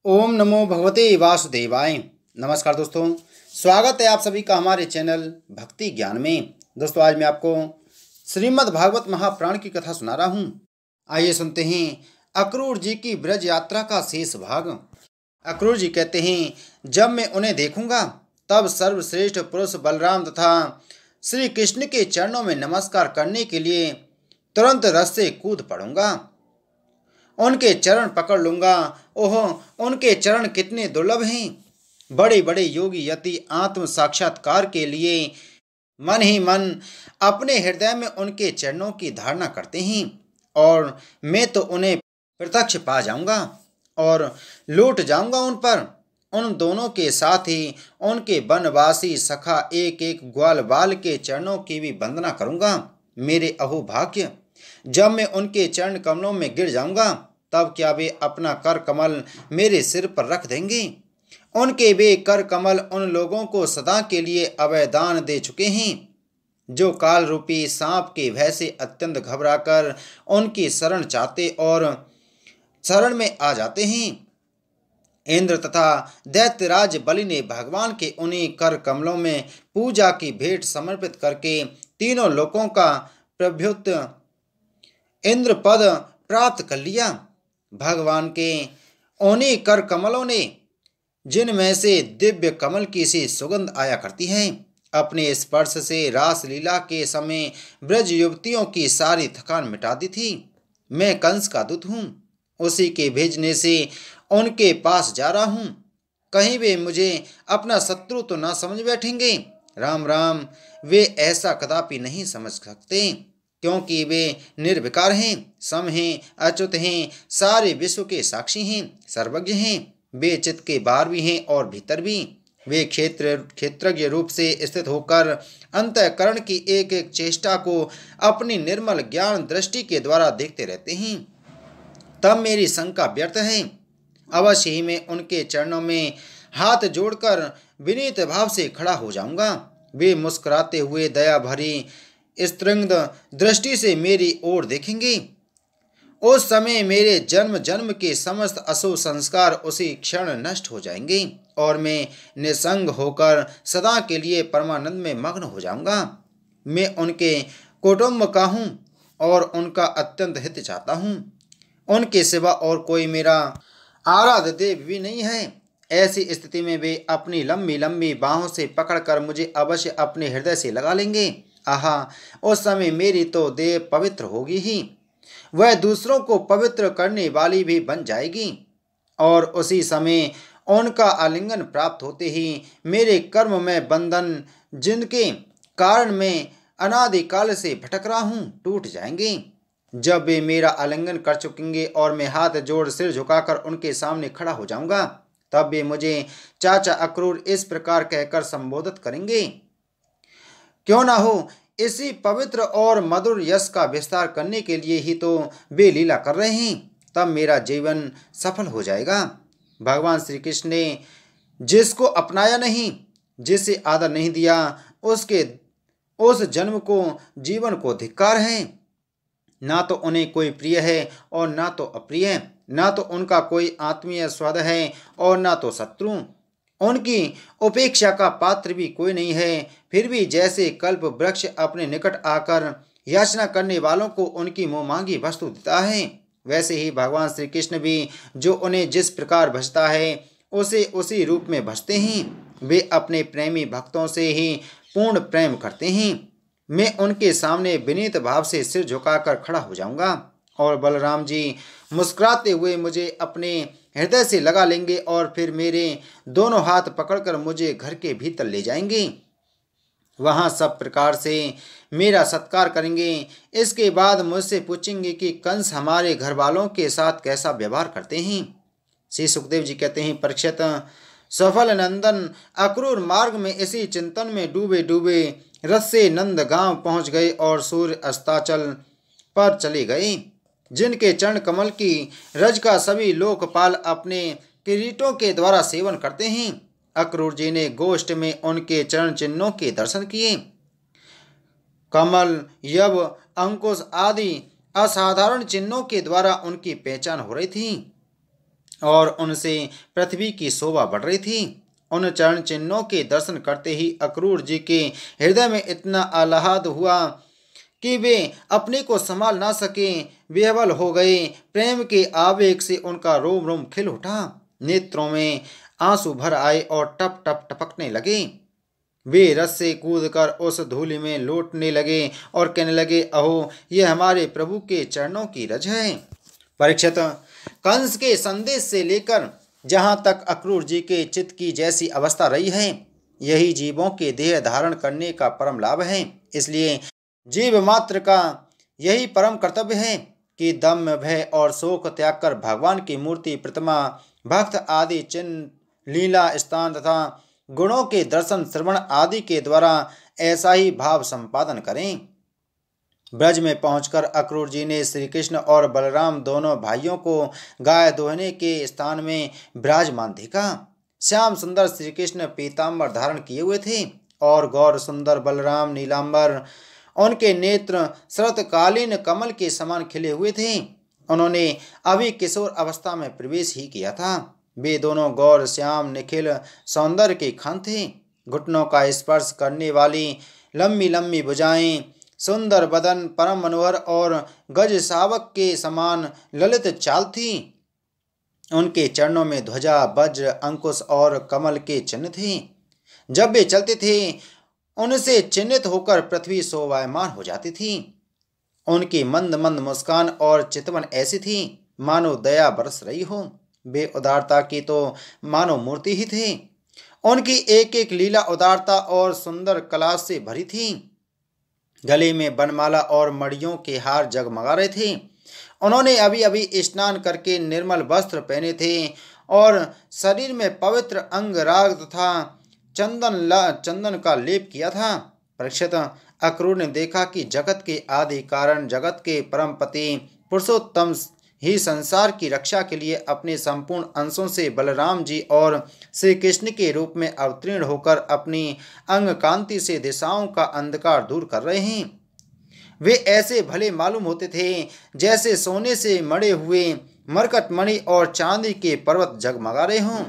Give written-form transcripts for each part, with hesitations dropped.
ओम नमो भगवते वासुदेवाय। नमस्कार दोस्तों, स्वागत है आप सभी का हमारे चैनल भक्ति ज्ञान में। दोस्तों, आज मैं आपको श्रीमद् भागवत महापुराण की कथा सुना रहा हूँ। आइए सुनते हैं अक्रूर जी की ब्रज यात्रा का शेष भाग। अक्रूर जी कहते हैं, जब मैं उन्हें देखूंगा तब सर्वश्रेष्ठ पुरुष बलराम तथा श्री कृष्ण के चरणों में नमस्कार करने के लिए तुरंत रथ से कूद पड़ूंगा। उनके चरण पकड़ लूंगा। ओह, उनके चरण कितने दुर्लभ हैं। बड़े बड़े योगी यति आत्म साक्षात्कार के लिए मन ही मन अपने हृदय में उनके चरणों की धारणा करते हैं, और मैं तो उन्हें प्रत्यक्ष पा जाऊंगा और लौट जाऊंगा उन पर। उन दोनों के साथ ही उनके वनवासी सखा एक एक ग्वाल बाल के चरणों की भी वंदना करूंगा। मेरे अहो भाग्य, जब मैं उनके चरण कमलों में गिर जाऊंगा तब क्या वे अपना कर कमल मेरे सिर पर रख देंगे। उनके वे कर कमल उन लोगों को सदा के लिए अवैदान दे चुके हैं जो काल रूपी सांप के भय से अत्यंत घबराकर उनकी शरण चाहते और शरण में आ जाते हैं। इंद्र तथा दैत्यराज बलि ने भगवान के उन्हीं कर कमलों में पूजा की भेंट समर्पित करके तीनों लोकों का प्रभुत्व इंद्र पद प्राप्त कर लिया। भगवान के उन्हीं कर कमलों ने, जिनमें से दिव्य कमल की सी सुगंध आया करती है, अपने स्पर्श से रास लीला के समय ब्रज युवतियों की सारी थकान मिटा दी थी। मैं कंस का दूत हूँ, उसी के भेजने से उनके पास जा रहा हूँ। कहीं वे मुझे अपना शत्रु तो ना समझ बैठेंगे। राम राम, वे ऐसा कदापि नहीं समझ सकते, क्योंकि वे निर्विकार हैं, सम हैं, अच्युत हैं, सारे विश्व के साक्षी हैं, सर्वज्ञ हैं। वे चित्त के बाहर भी हैं और भीतर भी। वे क्षेत्रज्ञ रूप से स्थित होकर अंतःकरण की एक एक चेष्टा को अपनी निर्मल ज्ञान दृष्टि के द्वारा देखते रहते हैं। तब मेरी शंका व्यर्थ है। अवश्य ही मैं उनके चरणों में हाथ जोड़कर विनीत भाव से खड़ा हो जाऊंगा। वे मुस्कुराते हुए दया भरी स्त्रग्ध दृष्टि से मेरी ओर देखेंगे। उस समय मेरे जन्म जन्म के समस्त अशुभ संस्कार उसी क्षण नष्ट हो जाएंगे और मैं निसंग होकर सदा के लिए परमानंद में मग्न हो जाऊंगा। मैं उनके कुटुंब का हूँ और उनका अत्यंत हित चाहता हूँ। उनके सिवा और कोई मेरा आराध्य देव भी नहीं है। ऐसी स्थिति में वे अपनी लंबी लंबी बाहों से पकड़कर मुझे अवश्य अपने हृदय से लगा लेंगे। आहा, उस समय मेरी तो देह पवित्र होगी ही, वह दूसरों को पवित्र करने वाली भी बन जाएगी। और उसी समय उनका आलिंगन प्राप्त होते ही मेरे कर्म में बंधन, जिनके कारण मैं अनादिकाल से भटक रहा हूँ, टूट जाएंगे। जब वे मेरा आलिंगन कर चुकेंगे और मैं हाथ जोड़ सिर झुकाकर उनके सामने खड़ा हो जाऊंगा, तब वे मुझे चाचा अक्रूर इस प्रकार कहकर संबोधित करेंगे। क्यों ना हो, इसी पवित्र और मधुर यश का विस्तार करने के लिए ही तो वे लीला कर रहे हैं। तब मेरा जीवन सफल हो जाएगा। भगवान श्री कृष्ण ने जिसको अपनाया नहीं, जिसे आदर नहीं दिया, उसके उस जन्म को जीवन को धिक्कार है। ना तो उन्हें कोई प्रिय है और ना तो अप्रिय, ना तो उनका कोई आत्मीय स्वद है और ना तो शत्रु। उनकी उपेक्षा का पात्र भी कोई नहीं है। फिर भी जैसे कल्प वृक्ष अपने निकट आकर याचना करने वालों को उनकी मुँह मांगी वस्तु देता है, वैसे ही भगवान श्री कृष्ण भी जो उन्हें जिस प्रकार भजता है उसे उसी रूप में भजते हैं। वे अपने प्रेमी भक्तों से ही पूर्ण प्रेम करते हैं। मैं उनके सामने विनीत भाव से सिर झुकाकर खड़ा हो जाऊंगा और बलराम जी मुस्कुराते हुए मुझे अपने हृदय से लगा लेंगे और फिर मेरे दोनों हाथ पकड़कर मुझे घर के भीतर ले जाएंगे। वहाँ सब प्रकार से मेरा सत्कार करेंगे। इसके बाद मुझसे पूछेंगे कि कंस हमारे घर वालों के साथ कैसा व्यवहार करते हैं। श्री सुखदेव जी कहते हैं, परीक्षित, सफल नंदन अक्रूर मार्ग में इसी चिंतन में डूबे डूबे रथ से नंद गांव पहुँच गए और सूर्य अस्ताचल पर चले गए। जिनके चरण कमल की रज का सभी लोकपाल अपने किरीटों के द्वारा सेवन करते हैं, अक्रूर जी ने गोष्ठ में उनके चरण चिन्हों के दर्शन किए। कमल, यव, अंकुश आदि असाधारण चिन्हों के द्वारा उनकी पहचान हो रही थी। और उनसे पृथ्वी की शोभा बढ़ रही थी। उन चरण चिन्हों के दर्शन करते ही अक्रूर जी के हृदय में इतना आह्लाद हुआ कि वे अपने को संभाल ना सके, विह्वल हो गए। प्रेम के आवेग से उनका रोम रोम खिल उठा, नेत्रों में आंसू भर आए और टप टप टपकने लगे। वे रस से कूदकर उस धूलि में लौटने लगे और कहने लगे, अहो ये हमारे प्रभु के चरणों की रज है। परीक्षित, कंस के संदेश से लेकर जहाँ तक अक्रूर जी के चित्त की जैसी अवस्था रही है, यही जीवों के देह धारण करने का परम लाभ है। इसलिए जीव मात्र का यही परम कर्तव्य है कि दम भय और शोक त्याग कर भगवान की मूर्ति, प्रतिमा, भक्त आदि चिन्ह, लीला स्थान तथा गुणों के दर्शन, श्रवण आदि के द्वारा ऐसा ही भाव संपादन करें। ब्रज में पहुंचकर अक्रूर जी ने श्री कृष्ण और बलराम दोनों भाइयों को गाय दोहने के स्थान में विराजमान देखा। श्याम सुंदर श्री कृष्ण पीताम्बर धारण किए हुए थे और गौर सुंदर बलराम नीलांबर, उनके नेत्र शरतकालीन कमल के समान खिले हुए थे। उन्होंने अभी किशोर अवस्था में प्रवेश ही किया था। वे दोनों गौर श्याम निखिल सौंदर्य के खन थे। घुटनों का स्पर्श करने वाली लंबी लंबी भुजाएं, सुंदर बदन, परम मनोहर और गज शावक के समान ललित चाल थी। उनके चरणों में ध्वजा, वज्र, अंकुश और कमल के चिन्ह थे। जब वे चलते थे उनसे चिन्हित होकर पृथ्वी शोभायमान हो जाती थी। उनकी मंद मंद मुस्कान और चितवन ऐसी थी मानो दया बरस रही हो। वे उदारता की तो मानो मूर्ति ही थे। उनकी एक एक लीला उदारता और सुंदर कला से भरी थी। गले में बनमाला और मड़ियों के हार जगमगा रहे थे। उन्होंने अभी अभी स्नान करके निर्मल वस्त्र पहने थे और शरीर में पवित्र अंगराग तथा चंदन का लेप किया था। परीक्षित, अक्रूर ने देखा कि जगत के आदि कारण, जगत के परमपति पुरुषोत्तम ही संसार की रक्षा के लिए अपने संपूर्ण अंशों से बलराम जी और श्री कृष्ण के रूप में अवतीर्ण होकर अपनी अंग कांति से दिशाओं का अंधकार दूर कर रहे हैं। वे ऐसे भले मालूम होते थे जैसे सोने से मढ़े हुए मरकटमणि और चांदी के पर्वत जगमगा रहे हों।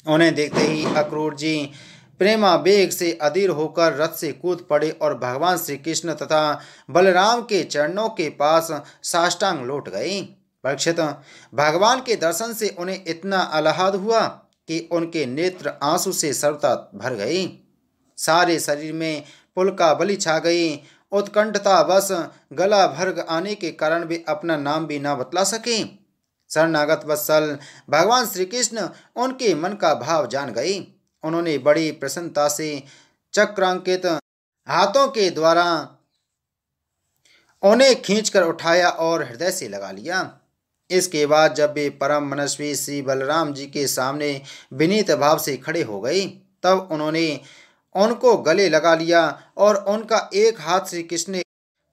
उन्हें देखते ही अक्रूर जी प्रेमावेग से अधीर होकर रथ से कूद पड़े और भगवान श्री कृष्ण तथा बलराम के चरणों के पास साष्टांग लौट गए। परीक्षित, भगवान के दर्शन से उन्हें इतना आह्लाद हुआ कि उनके नेत्र आंसू से सर्वथा भर गए। सारे शरीर में पुलकावली छा गई। उत्कंठता बस गला भर आने के कारण वे अपना नाम भी ना बतला सके। शरणागत वत्सल भगवान श्री कृष्ण उनके मन का भाव जान गए। उन्होंने बड़ी प्रसन्नता से चक्रांकित हाथों के द्वारा उन्हें खींचकर उठाया और हृदय से लगा लिया। इसके बाद जब वे परम मनस्वी श्री बलराम जी के सामने विनीत भाव से खड़े हो गए, तब उन्होंने उनको गले लगा लिया और उनका एक हाथ श्री कृष्ण ने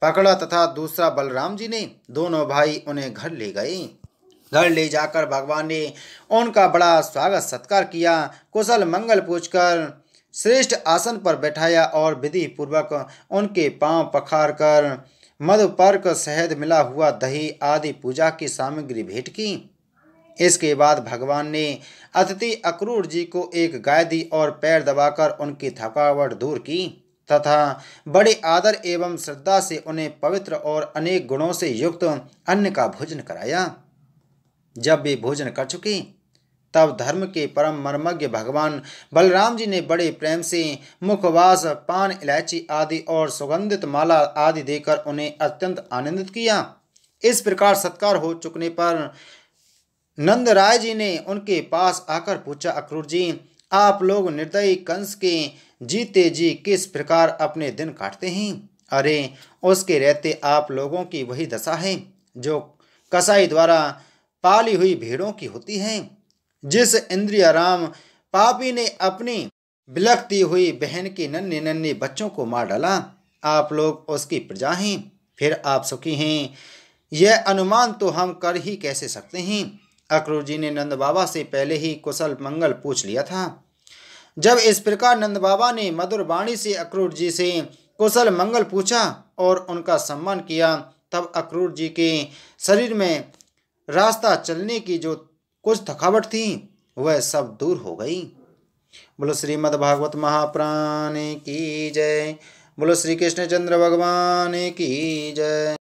पकड़ा तथा दूसरा बलराम जी ने। दोनों भाई उन्हें घर ले गए। घर ले जाकर भगवान ने उनका बड़ा स्वागत सत्कार किया, कुशल मंगल पूछकर श्रेष्ठ आसन पर बैठाया और विधि पूर्वक उनके पांव पखार कर मधुपर्क, शहद मिला हुआ दही आदि पूजा की सामग्री भेंट की। इसके बाद भगवान ने अतिथि अक्रूर जी को एक गाय दी और पैर दबाकर उनकी थकावट दूर की तथा बड़े आदर एवं श्रद्धा से उन्हें पवित्र और अनेक गुणों से युक्त अन्न का भोजन कराया। जब वे भोजन कर चुके, तब धर्म के परम मर्मज्ञ भगवान बलराम जी ने बड़े प्रेम से मुखवास, पान, इलायची आदि और सुगंधित माला आदि देकर उन्हें अत्यंत आनंदित किया। इस प्रकार सत्कार हो चुकने पर नंदराय जी ने उनके पास आकर पूछा, अक्रूर जी, आप लोग निर्दयी कंस के जीते जी किस प्रकार अपने दिन काटते हैं? अरे, उसके रहते आप लोगों की वही दशा है जो कसाई द्वारा पाली हुई भेड़ों की होती है। जिस इंद्रियाराम पापी ने अपनी बिलखती हुई बहन के नन्हे नन्हे बच्चों को मार डाला, आप लोग उसकी प्रजा हैं, फिर आप सुखी हैं, यह अनुमान तो हम कर ही कैसे सकते हैं। अक्रूर जी ने नंद बाबा से पहले ही कुशल मंगल पूछ लिया था। जब इस प्रकार नंद बाबा ने मधुर वाणी से अक्रूर जी से कुशल मंगल पूछा और उनका सम्मान किया, तब अक्रूर जी के शरीर में रास्ता चलने की जो कुछ थकावट थी वह सब दूर हो गई। बोलो श्रीमद् भागवत महापुराण की जय। बोलो श्री कृष्ण चंद्र भगवान की जय।